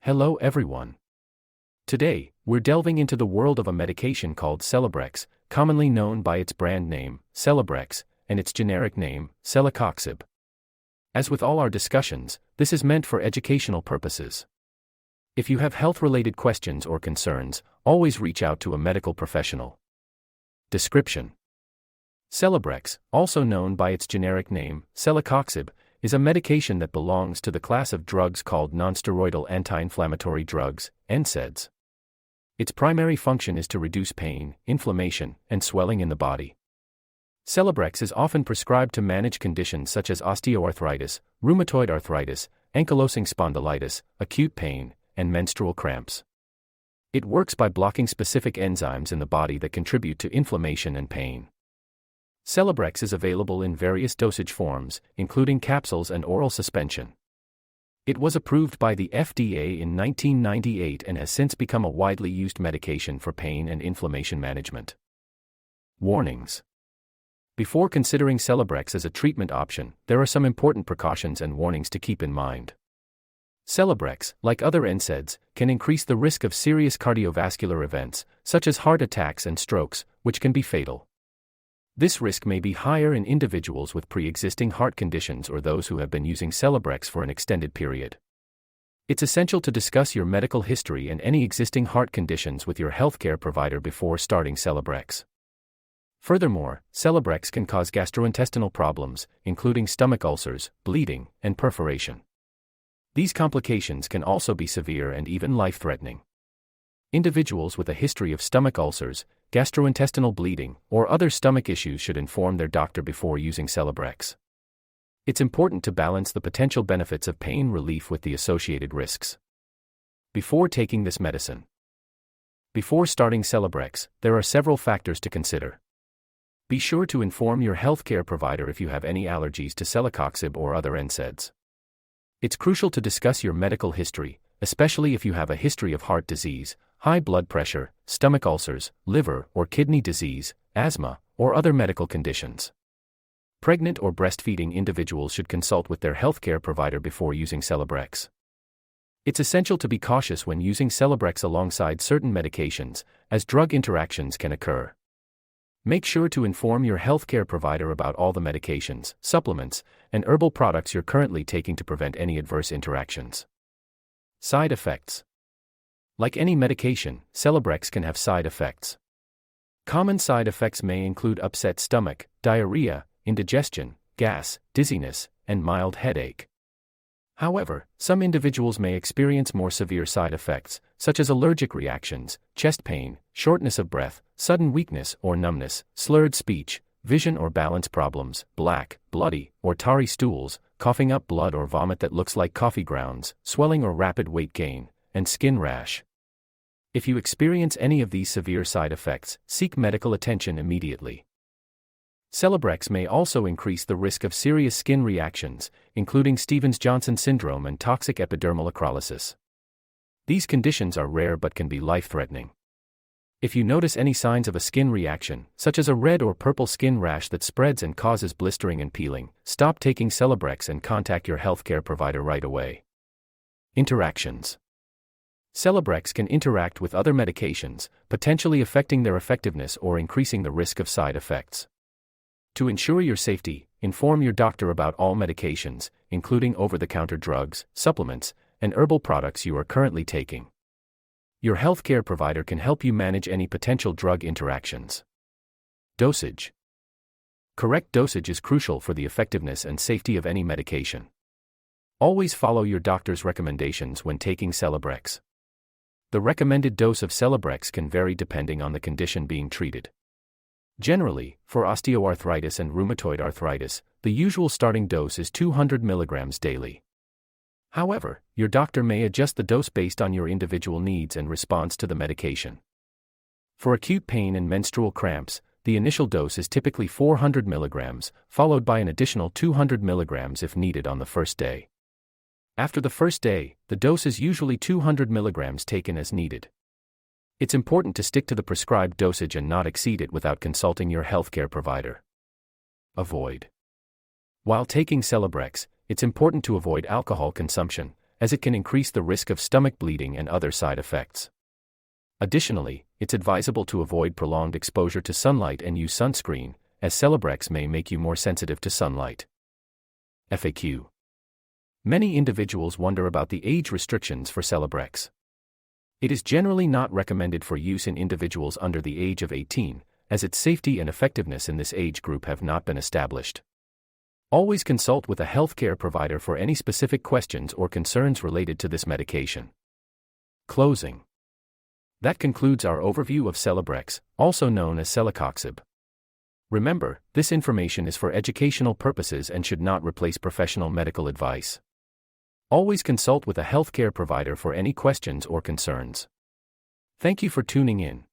Hello everyone. Today, we're delving into the world of a medication called Celebrex, commonly known by its brand name, Celebrex, and its generic name, Celecoxib. As with all our discussions, this is meant for educational purposes. If you have health-related questions or concerns, always reach out to a medical professional. Description: Celebrex, also known by its generic name, Celecoxib, is a medication that belongs to the class of drugs called nonsteroidal anti-inflammatory drugs, NSAIDs. Its primary function is to reduce pain, inflammation, and swelling in the body. Celebrex is often prescribed to manage conditions such as osteoarthritis, rheumatoid arthritis, ankylosing spondylitis, acute pain, and menstrual cramps. It works by blocking specific enzymes in the body that contribute to inflammation and pain. Celebrex is available in various dosage forms, including capsules and oral suspension. It was approved by the FDA in 1998 and has since become a widely used medication for pain and inflammation management. Warnings: before considering Celebrex as a treatment option, there are some important precautions and warnings to keep in mind. Celebrex, like other NSAIDs, can increase the risk of serious cardiovascular events, such as heart attacks and strokes, which can be fatal. This risk may be higher in individuals with pre-existing heart conditions or those who have been using Celebrex for an extended period. It's essential to discuss your medical history and any existing heart conditions with your healthcare provider before starting Celebrex. Furthermore, Celebrex can cause gastrointestinal problems, including stomach ulcers, bleeding, and perforation. These complications can also be severe and even life-threatening. Individuals with a history of stomach ulcers, gastrointestinal bleeding, or other stomach issues should inform their doctor before using Celebrex. It's important to balance the potential benefits of pain relief with the associated risks. Before taking this medicine. Before starting Celebrex, there are several factors to consider. Be sure to inform your healthcare provider if you have any allergies to Celecoxib or other NSAIDs. It's crucial to discuss your medical history, especially if you have a history of heart disease, high blood pressure, stomach ulcers, liver or kidney disease, asthma, or other medical conditions. Pregnant or breastfeeding individuals should consult with their healthcare provider before using Celebrex. It's essential to be cautious when using Celebrex alongside certain medications, as drug interactions can occur. Make sure to inform your healthcare provider about all the medications, supplements, and herbal products you're currently taking to prevent any adverse interactions. Side effects: like any medication, Celebrex can have side effects. Common side effects may include upset stomach, diarrhea, indigestion, gas, dizziness, and mild headache. However, some individuals may experience more severe side effects, such as allergic reactions, chest pain, shortness of breath, sudden weakness or numbness, slurred speech, vision or balance problems, black, bloody, or tarry stools, coughing up blood or vomit that looks like coffee grounds, swelling or rapid weight gain, and skin rash. If you experience any of these severe side effects, seek medical attention immediately. Celebrex may also increase the risk of serious skin reactions, including Stevens-Johnson syndrome and toxic epidermal necrolysis. These conditions are rare but can be life-threatening. If you notice any signs of a skin reaction, such as a red or purple skin rash that spreads and causes blistering and peeling, stop taking Celebrex and contact your healthcare provider right away. Interactions: Celebrex can interact with other medications, potentially affecting their effectiveness or increasing the risk of side effects. To ensure your safety, inform your doctor about all medications, including over-the-counter drugs, supplements, and herbal products you are currently taking. Your healthcare provider can help you manage any potential drug interactions. Dosage: correct dosage is crucial for the effectiveness and safety of any medication. Always follow your doctor's recommendations when taking Celebrex. The recommended dose of Celebrex can vary depending on the condition being treated. Generally, for osteoarthritis and rheumatoid arthritis, the usual starting dose is 200 mg daily. However, your doctor may adjust the dose based on your individual needs and response to the medication. For acute pain and menstrual cramps, the initial dose is typically 400 mg, followed by an additional 200 mg if needed on the first day. After the first day, the dose is usually 200 mg taken as needed. It's important to stick to the prescribed dosage and not exceed it without consulting your healthcare provider. Avoid: while taking Celebrex, it's important to avoid alcohol consumption, as it can increase the risk of stomach bleeding and other side effects. Additionally, it's advisable to avoid prolonged exposure to sunlight and use sunscreen, as Celebrex may make you more sensitive to sunlight. FAQ. Many individuals wonder about the age restrictions for Celebrex. It is generally not recommended for use in individuals under the age of 18, as its safety and effectiveness in this age group have not been established. Always consult with a healthcare provider for any specific questions or concerns related to this medication. Closing. That concludes our overview of Celebrex, also known as Celecoxib. Remember, this information is for educational purposes and should not replace professional medical advice. Always consult with a healthcare provider for any questions or concerns. Thank you for tuning in.